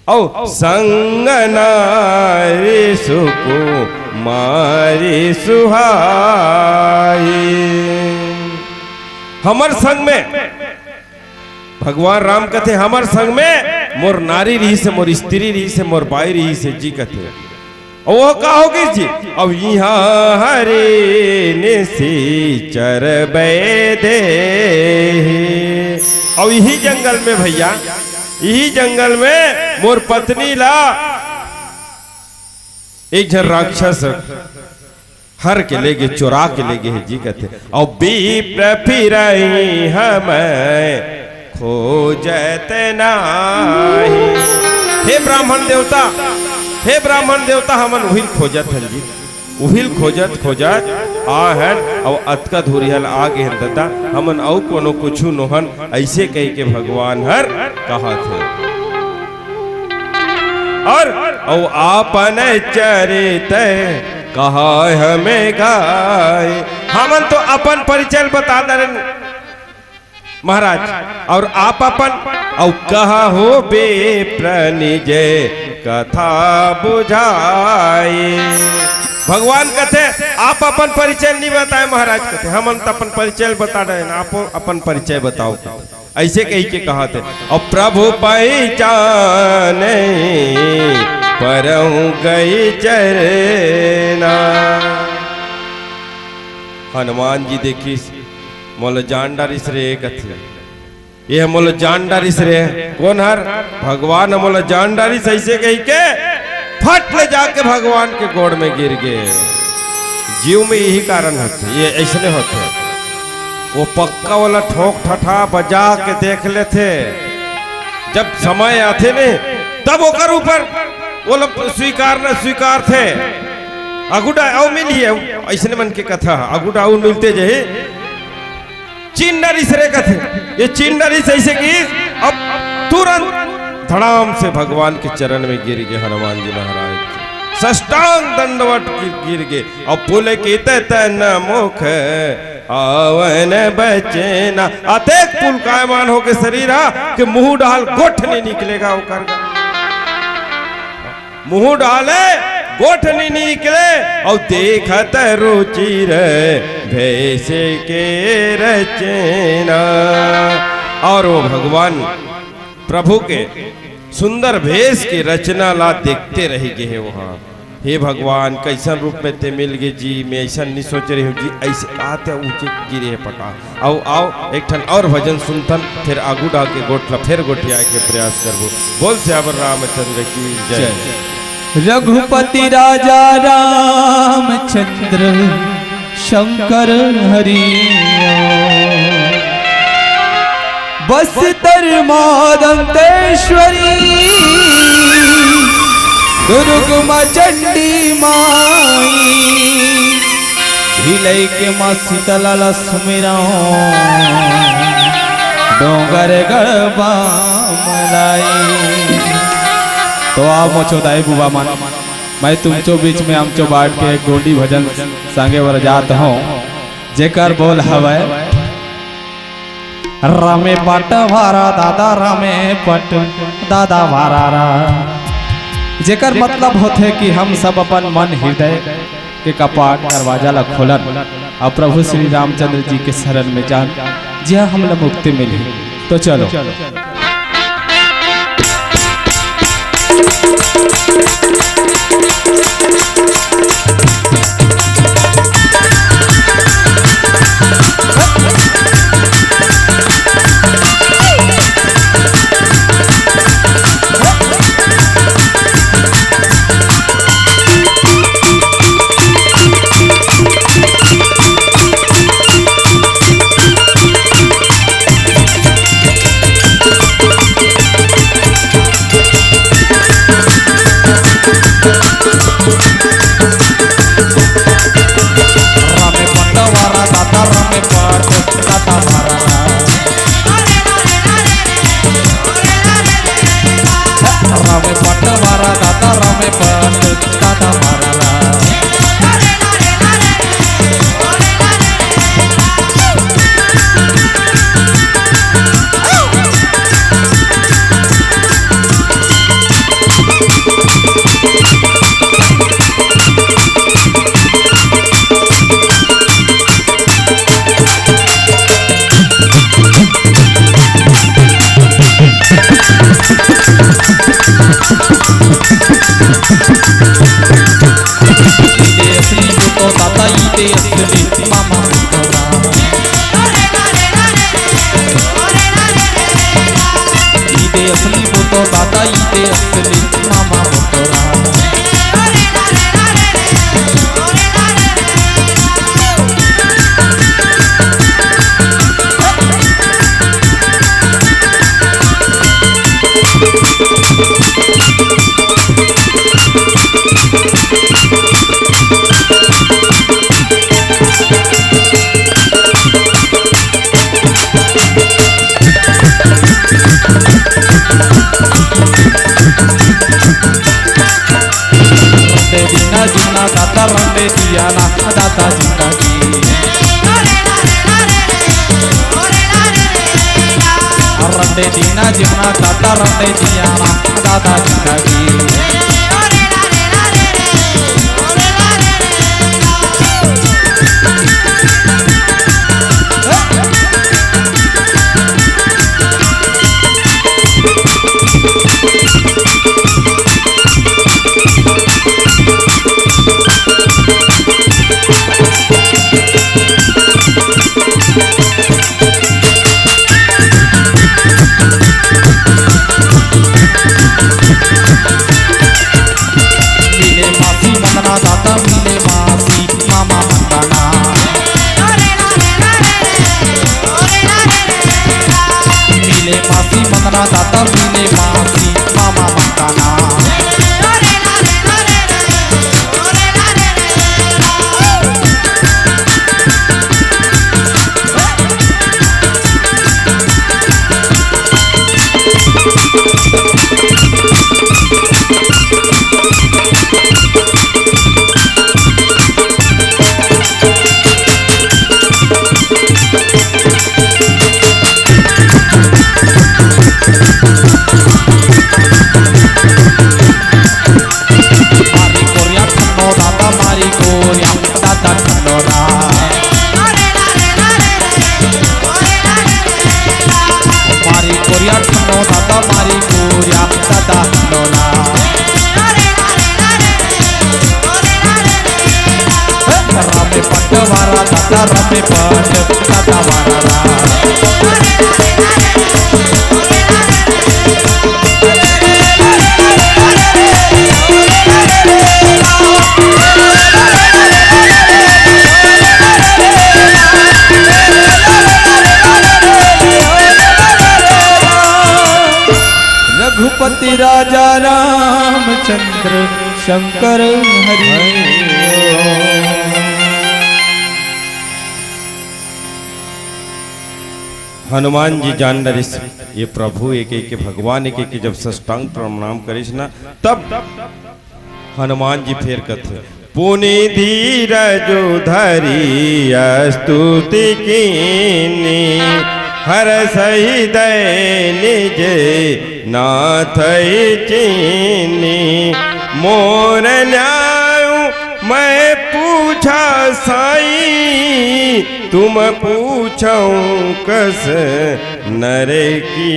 औ संग नारी सुको मारी सुहाई। हमर संग में भगवान राम कथे, हमर संग में मोर नारी रही से, मोर स्त्री रही से, मोर बाई रही से जी कथे। वो का होगी जी। अब यहाँ हरे निशाचर बैदे, अब यही जंगल में भैया, यही जंगल में मोर पत्नी ला एक जन राक्षस हर के ले गए, चुरा के ले गए जी कहते। और विप्र फिरई हमें खोजत नाही, हे ब्राह्मण देवता, हे ब्राह्मण देवता हमन उहिल खोजत हन जी, उहिल खोजत खोजत आहन और अतका धूरी हल आगे हन दादा हमन औ कोनो कुछु नोहन, ऐसे कह के भगवान हर कहा थे। और आपन चरित कहा हमें गाय, हमन तो अपन परिचय बता दे महाराज, और आप अपन और कहा हो विप्र निजे कथा बुझाए। भगवान कहते आप अपन परिचय नहीं बताए महाराज, कहते हम तो अपन परिचय बता रहे हैं, आप अपन परिचय बताओ। ऐसे कही के कहा थे। और प्रभु पहचाने परहु गई चरना, हनुमान जी देखी मोल जान डारिस रे कथी, ये मोल जान डारिस रे कौन हर भगवान मोल जान डारिस, ऐसे कही के फट ले जाके भगवान के गोड़ में गिर गए। जीव में यही कारण होते, ये ऐसे होते, वो पक्का वाला ठोक ठठा बजा के देख लेते, जब समय आते ने तब ओकर ऊपर वो लोग स्वीकार न स्वीकार थे। अगुडा आओ मिली है ऐसे मन के कथा, अगुडा आओ मिलते जे चिंडारी से कथे, ये चिंडारी से ऐसे की अब तुरंत धड़ाम से भगवान के चरण में गिर गए हनुमान जी महाराज, सष्टांग दंडवत गिर गए। और पुल की तन मुख आवन बचेना, अतेक पुल कायमान हो के शरीर के मुंह डाल गोठ नहीं निकलेगा, वो कर मुंह डाले गोठ नहीं निकले। और देखत रुचिर भैसे के रचना, और वो भगवान प्रभु के सुंदर भेष की रचना ला देखते रह गए वहाँ। हे भगवान कैसन रूप में ते मिल गए जी, मैं ऐसा नहीं सोच रही हूँ जी, ऐसे आते ऊंचे गिरे पटा। आओ आओ एक ठन और भजन सुनतन, फिर आगू डा के गोठला फिर गोठिया के प्रयास करबो। बोल श्यावर रामचंद्र की जय। रघुपति राजा रामचंद्र शंकर हरि, बस्तर मादंतेश्वरी दुर्गमा चंडी माई, भिलई के माँ शीतला सुमिरा डोंगर गढ़बा मलाई। तो आप मोचो दाई बुबा मन, मैं तुमचो बीच में हमचो बाट के एक गोंडी भजन संगे वर जात हूँ, जेकर बोल हवै रामे पट भारा दादा, रामे पट दादा भारा रा, जेकर मतलब होते कि हम सब अपन मन हृदय के कपाट दरवाजा ला खोलन और प्रभु श्री रामचंद्र जी के शरण में जान, जहाँ हम मुक्ति मिली। तो चलो जीवना दाता रंडे दिया ना दाता जिंदगी रंडे दीना जीवना दाता रंडे दिया ना दाता जिंदगी दाता मिले मासी मामा मंदाना मिले मासी मंदना दाता मिले मासी मामा मंदाना दाता रमे पट दाता वारा रघुपति राजा रामचंद्र शंकर हरि हनुमान जी जान डरिस ये प्रभु एक एक भगवान एक एक जब सष्टांग प्रणाम करिस ना तब हनुमान जी फेर कथे पुनि धीरज धरी स्तुति कीनी हर सही दय निज नाथ चीनी मोर न्याय मैं पूछा साई तुम पूछो कस नर की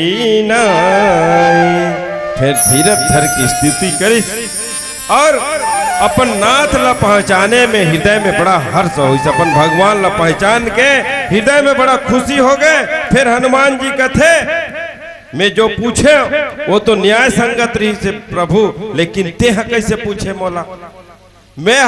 नाई। फिर धीरज धर की स्तुति करिस और अपन नाथ ला पहचाने में हृदय में बड़ा हर्ष हो, अपन भगवान ला पहचान के हृदय में बड़ा खुशी हो गए। फिर हनुमान जी कथे मैं जो पूछे वो तो न्याय संगत रही से प्रभु, लेकिन तेह कैसे पूछे मोला मैं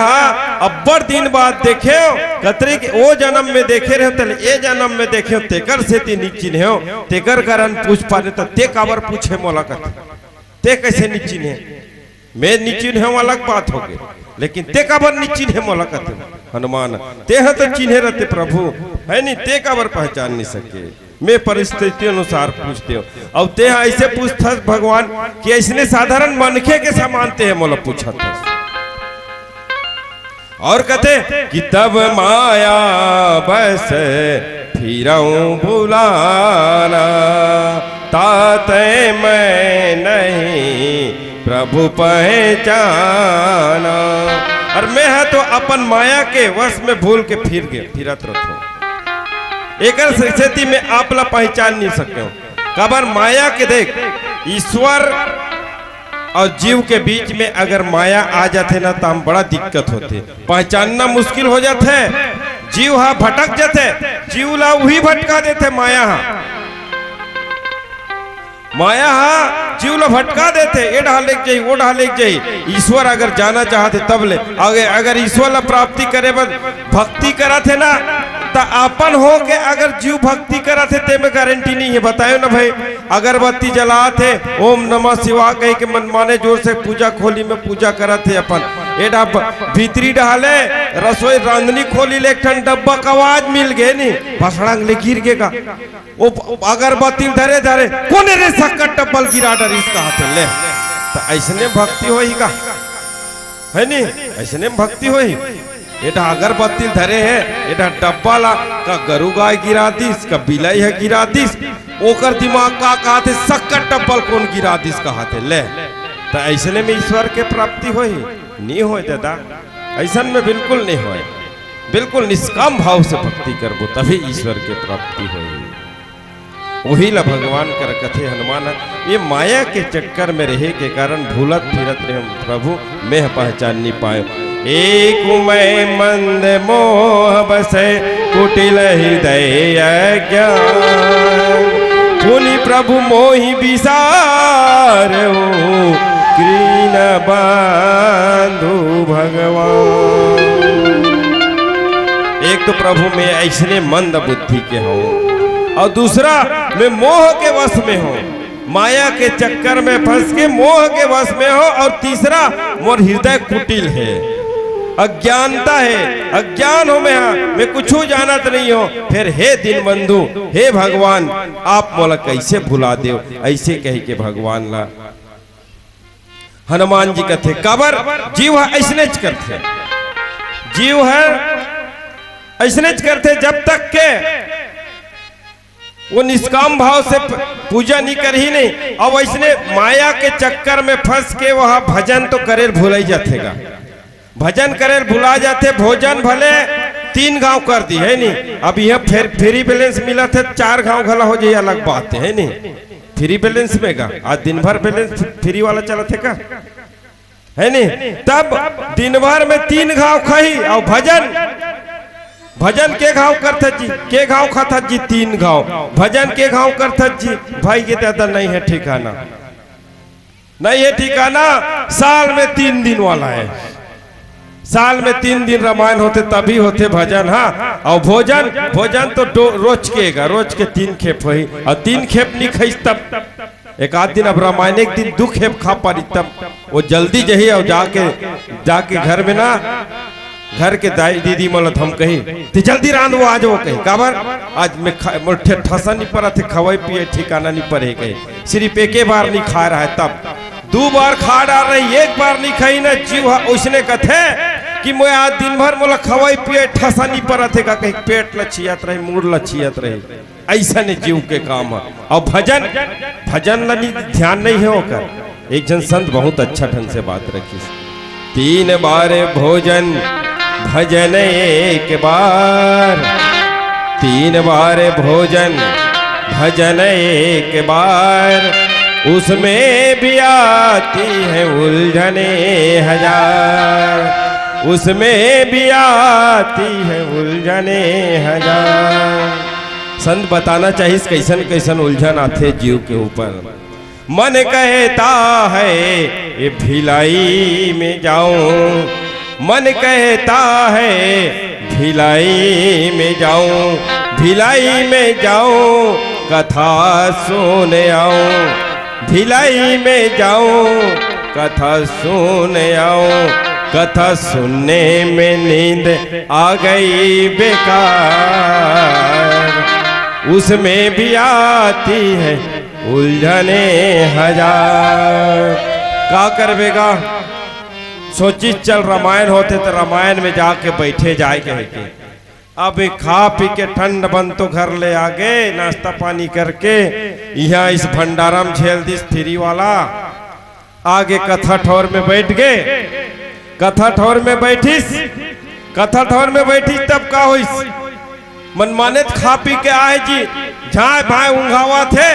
अब्बर दिन बाद देखे कतरे के ओ जन्म में देखे रहे तले ए जन्म में देखे तेकर से ती निचिन हो तेकर कारण पूछ पाने तो ते काबर पूछे मोला कथे ते कैसे निचिन है मैं निचिन है अलग बात हो गई, लेकिन ते काबर निचिन है मोला कथे हनुमान ते तो चिन्हे रहते प्रभु है नहीं ते काबर पहचान नहीं सके मैं परिस्थिति अनुसार पूछते हो। अब ते ऐसे पूछता भगवान कि ऐसने साधारण मनखे के समानते है मोला पूछा था और कहते कि तब माया बस फिरऊं भुलाना ताते मैं नहीं प्रभु पहचाना। और मैं है तो अपन माया के वश में भूल के फिरत रखो एक स्थिति में आप ला पहचान नहीं सकते हो कबर माया के देख ईश्वर और जीव के बीच में अगर माया आ जाते ना तो हम बड़ा दिक्कत होते पहचानना मुश्किल हो जाते जीव भटक जाते जीव ला वही भटका देते माया जीव ला भटका देते ये ढाल लेक जाई वो ढाल लेक जाई। ईश्वर अगर जाना चाहते तब ले अगर ईश्वर ला प्राप्ति करे बस भक्ति करा थे ना तो अपन हो के अगर जीव भक्ति करा थे ते में गारंटी नहीं है बतायो ना भाई। अगरबत्ती जला थे ओम नमः शिवाय कह के मनमाने जोर से पूजा खोली में पूजा करा थे अपन एडा भीतरी डाले रसोई रांधनी खोली ले एक डब्बा का आवाज मिल गए नी भसड़ांग ले गिर गएगा वो अगरबत्ती धरे धरे कोने रे सक्कट डब्बल गिरा डर इसका हाथ ले तो ऐसने भक्ति होएगा है नी ऐसे में भक्ति होई। एटा अगरबत्ती धरे है, एटा डब्बा ला का गरु गाय गिरा दिस, का बिलाई है गिरा दिस, ओकर दिमाग का कहते सक्कर डब्बल कौन गिरा दिस कहते ले। तो ऐसे में ईश्वर के प्राप्ति होई नहीं हो दादा, ऐसा में बिल्कुल नहीं होए। बिल्कुल निष्काम भाव से भक्ति करबो तभी ईश्वर के प्राप्ति होई। वही ला भगवान कर कथे हनुमान, ये माया के चक्कर में रहे के कारण भूलत फिरत रहे प्रभु मैं पहचान नहीं पायो। एक मैं मंद मोह बसे कुटिल हृदय ज्ञान, पुनि प्रभु मोहि विसार कृण बांधु भगवान। एक तो प्रभु मैं ऐसने मंद बुद्धि के हूँ, और दूसरा मैं मोह के वश में हूँ, माया के चक्कर में फंस के मोह के वश में हो, और तीसरा मोर हृदय कुटिल है, अज्ञानता है, अज्ञान हो मैं कुछ जानत नहीं हो। फिर हे दीन बंधु, हे भगवान आप मोला कैसे भुला दे। ऐसे कह के भगवान ला हनुमान जी कथे कबर जीव है ऐसने करते, जीव है ऐसने करते जब तक के वो निष्काम भाव से पूजा नहीं कर ही नहीं, और वैसने माया के चक्कर में फंस के वह भजन तो करे भूल ही जातेगा, भजन करे भुला जाते। भोजन भले 3 गांव कर दी है नहीं, अब यह फ्री बैलेंस मिला थे 4 गांव घला हो जाए अलग बात है नहीं। फ्री बैलेंस में का आज दिन भर बैलेंस फ्री वाला चला थे का है नहीं, तब दिन भर में 3 गांव खाई और भजन के घाव करता जी, के घाव खाता जी 3 गांव, भजन के घाव करता जी भाई के दादा नहीं है ठिकाना, नहीं है ठिकाना। साल में 3 दिन वाला है, साल में 3 दिन रामायण होते तभी होते भजन। हाँ और भोजन तो रोज केगा, रोज के 3 खेप वही, और 3 खेप नहीं खाई तब एक आध दिन, अब रामायण एक दिन 2 खेप खा पारी तब वो जल्दी जही, और जाके घर में ना घर के दाई दीदी मलत हम कही तो जल्दी रांध वो आज वो कही काबर आज मैं ठसा नहीं पड़ा थे, खवाई पिए ठिकाना नहीं पड़े कही, सिर्फ एक बार नहीं खा रहा है तब 2 बार खा डाल रही, 1 बार नहीं खाई ना जीव उसने कथे कि मैं आज दिन भर मोला खवाई पिए ठसा नहीं पड़ा थे का, कहीं पेट लछियत रहे मूड लछियत रहे, ऐसा नहीं जीव के काम है। और भजन ला ध्यान नहीं होकर एक जन संत बहुत अच्छा ढंग से बात रखी, 3 बार भोजन भजन एक बार, 3 बार भोजन भजन एक बार, उसमें भी आती है उलझने हजार, उसमें भी आती है उलझने हजार। संत बताना चाहिए कैसन कैसन उलझन आते जीव के ऊपर। मन कहता है ये भिलाई में जाऊं, मन कहता है भिलाई में जाऊं, भिलाई में जाऊं कथा सुन आऊं, भिलाई में जाऊं कथा सुन आऊं, कथा सुनने में नींद आ गई बेकार, उसमें भी आती है उलझने हजार। का करवेगा सोची चल रामायण होते तो रामायण में जाके बैठे जाए के, अब खा पी के ठंड बंद तो घर ले आ गए, नाश्ता पानी करके यहाँ इस भंडारा में झेल दिस फ्री वाला, आगे कथा ठौर में बैठ गए, कथा ठौर में बैठीस, कथा ठौर में बैठीस तब का होइस मनमाने खा पी के आए जी, झाए भाई ऊंघावा थे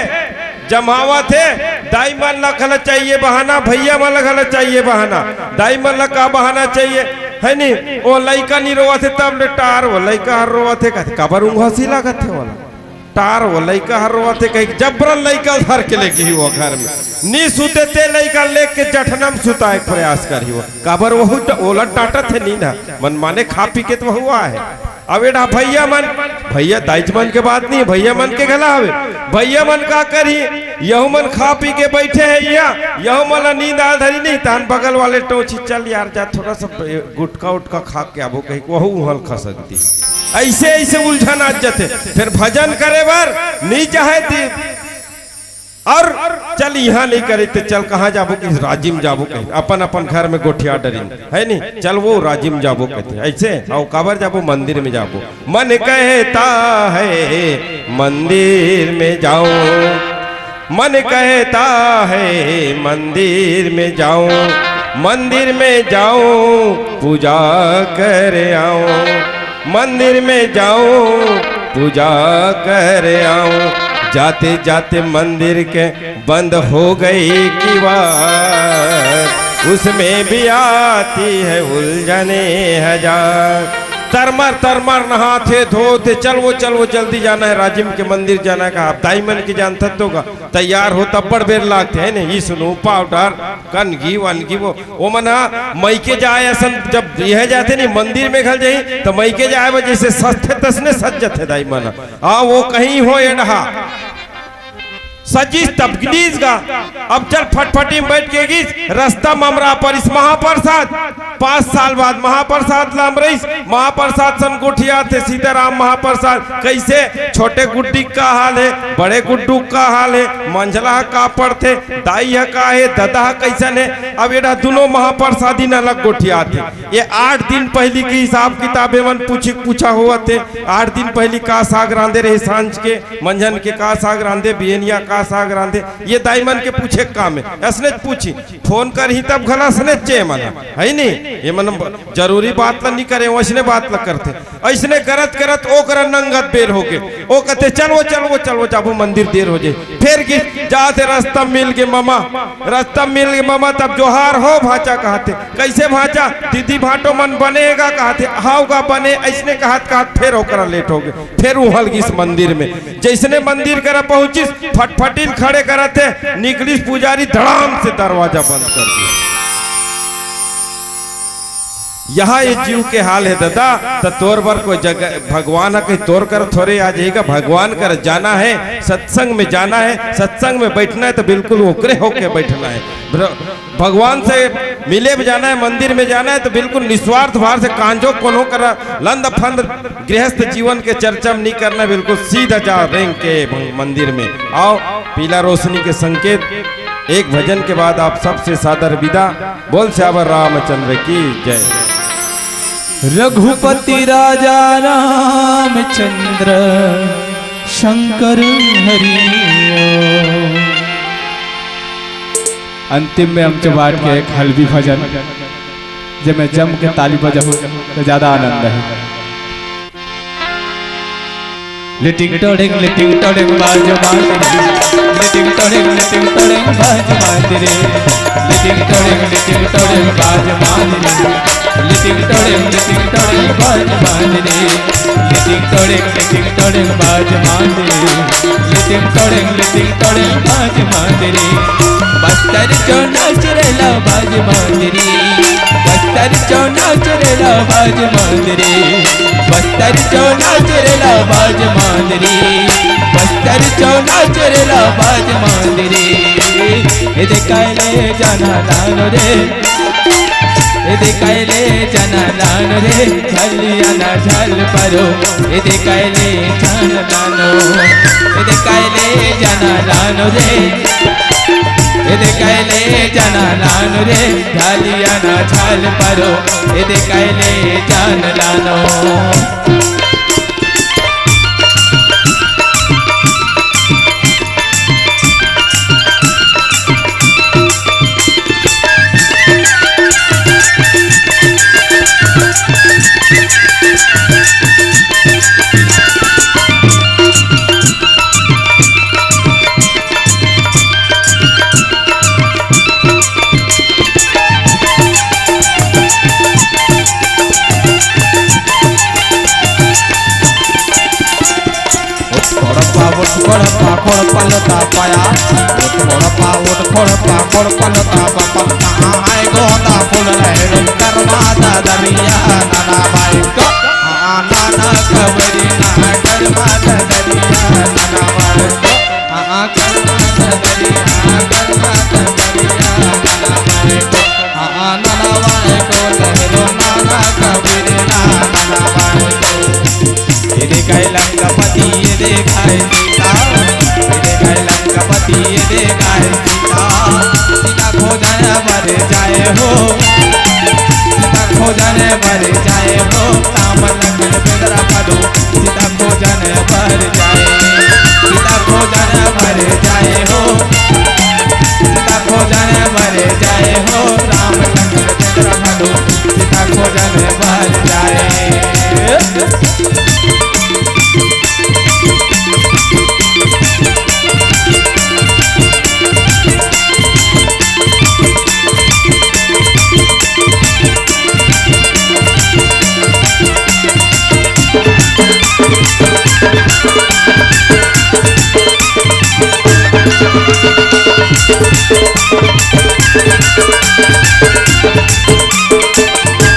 जमावा थे, दाई मन ला खला चाहिए बहाना, भैया मन ला खला चाहिए बहाना, दाई मन ला का बहाना चाहिए है नी, वो लइका नहीं रोवा थे तब टार वो लइका हर रोवा थे कहते काबर ऊँघा सी लागत थे वाला टार वो लइका हर रोवा थे कहीं जबरन लइका धर के लेके ही वो घर में नी सुते थे लइका लेके जठनम सुता एक प्रयास करी वो काबर वो ओला टाटा थे नी ना मन माने खा पी के तो हुआ है। अब एडा भैया मन, भैया दाइज मन के बात नहीं, भैया मन के गला हवे, भैया मन का करी यहू मन खा पी के बैठे है यहू मन नींद आ धरी नहीं, तान बगल वाले टोची चल यार जा थोड़ा सा गुटका उटका खा के आबो कहीं वहू उहल खा सकती, ऐसे ऐसे उलझन आ जाते। फिर भजन करे बार नहीं चाहे थी और चल यहाँ नहीं करे तो चल कहाँ जाबो कि राजिम जाबो कहे अपन अपन घर में गोठिया डरी है नहीं, चल वो राजिम जाबो कहते ऐसे और काबर जाबो मंदिर में जाबो। मन कहता है मंदिर में जाओ, मन कहता है मंदिर में जाओ, मंदिर में जाओ पूजा कर आओ, मंदिर में जाओ पूजा कर आओ। जाते जाते मंदिर के बंद हो गई किवाड़, उसमें भी आती है उलझने हजार। तरमर नहाते धोते चल वो जल्दी जाना है राजिम के मंदिर जाना है। कहा दाईमन की जान थत्तो का तैयार हो तब बड़ बेर लागते है नहीं सुनो पाउडर कनगी वनगी वो मना मई के जाए असन जब यह जाते नहीं मंदिर में घल जाई तो मई के जाए जैसे सस्ते तसने सज्जत है दाईमन। हाँ वो कहीं हो एडहा सजीस तबगलीज का अब चल फटफटी में बैठ के गीस रास्ता ममरा पर इस महाप्रसाद 5 साल बाद महाप्रसाद लाम रईस महाप्रसाद सन गोठिया थे सीताराम महाप्रसाद। कैसे छोटे गुड्डी का हाल है, बड़े गुड्डू का हाल है, मंझला का पड़ते दाई का है, ददा कैसन है। अब ये दोनों महाप्रसादी न अलग गोठिया थे। ये 8 दिन पहली की हिसाब किताबे मन पूछा हुआ थे। 8 दिन पहली का साग रांधे रहे सांझ के मंझन के का साग रांधे बियनिया का साग रांधे ये दाईमन के पूछे काम है। असने पूछी फोन कर ही तब घला सने चे मन है नहीं ये मन जरूरी बात ला नहीं करे वैसने बात ला करते ऐसने करत ओ कर नंगत बेर हो गए। ओ कहते चलो जाबो मंदिर देर हो जाए। फिर की जाते रास्ता मिल गए मामा तब जोहार हो भाचा कहते कैसे भाचा दीदी भाटो मन बनेगा कहते हाउगा बने ऐसने कहत फिर होकर लेट हो गए। फिर उहल गिस मंदिर में जैसने मंदिर करा पहुंचिस फटफटिल खड़े करते निकलिस पुजारी धड़ाम से दरवाजा बंद कर दिया। यहाँ ये जीव के हाल है दादा तो तोर पर कोई जगह भगवान है कहीं तोर कर थोड़े आ जाएगा। भगवान कर जाना है सत्संग में जाना है, सत्संग में बैठना है तो बिल्कुल ओकरे होके बैठना है। भगवान से मिले भी जाना है, मंदिर में जाना है तो बिल्कुल निस्वार्थ भाव से कांजो कोनो कर लंद फंद गृहस्थ जीवन के चर्चा नहीं करना, बिल्कुल सीधा जा बैंक के मंदिर में आओ। पीला रोशनी के संकेत एक भजन के बाद आप सबसे सादर विदा। बोल श्यावर रामचंद्र की जय। रघुपति राजा रामचंद्र शंकर हरि। अंतिम में हम बांट के एक हल्दी भजन जब मैं जम के ताली बजाऊं तो ज्यादा आनंद है। लिटिंग टोडिंग बाज मांदरे, लिटिंग टोडिंग बाज मांदरे, लिटिंग टोडिंग बाज मांदरे, लिटिंग टोडिंग बाज मांदरे, लिटिंग टोडिंग बाज मांदरे, लिटिंग टोडिंग बाज मांदरे। बस्तर चो नाच रेला बाज मांदरे, बस्तर चो नाच रेला बाज मांदरे, बस्तर चो नाच रेला बाज मांदरे, बस्तर चो नाच रेला बाज मांदरे। इधे कायले जाना लानो रे, इधे कायले जाना लानो रे, झलिया ना झल परो, इधे कायले जाना लानो, इधे कायले जाना लानो रे, इधे कायले जाना लानो रे, झलिया ना झल परो, इधे कायले जान लानो। पलता पाया पलता बापा आए गोता फूल लहरों करमाता दरिया नाना भाई को नाना कबरी ना करमाता दरिया नाना भाई को करमाता दरिया नाना भाई को नाना भाई को लहरों नाना कबरी नाना भाई को। ये देखाए लंकापति ये देखाए सीता, ये देखाए लंकापति ये खोजन भर जाए हो राम लखन बेदरा भालू सीता खोजन भर जाए सीता खोजन भर जाए हो सीता खोजन भर जाए हो राम लखन बेदरा भालू सीता खोजन भर जाए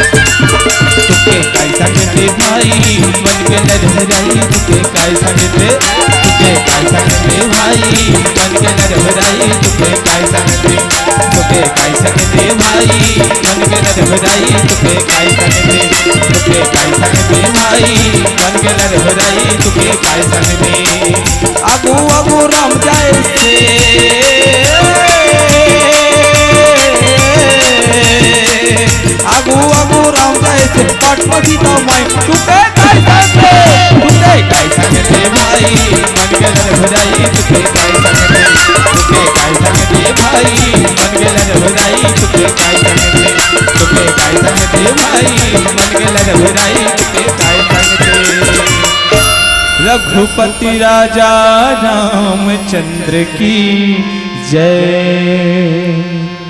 तुके काय सांगते भाई मन के नजराई तुके काय सांगते तुके काय सांगते भाई मन के नजराई तुके काय सांगते भाई मन के नजराई तुके काय सांगते भाई मन के नजराई तुके काय सांगते आगू आगू राम जाए से आगू आगू राम जाए से पटपटी तो मैं तुके काय सांगते भाई मन के नजराई तुके काय सांगते भाई मन के नजराई तुके काय सांगते भाई मन के नजराई तुके काय सांगते रघुपति राजा रामचंद्र की जय।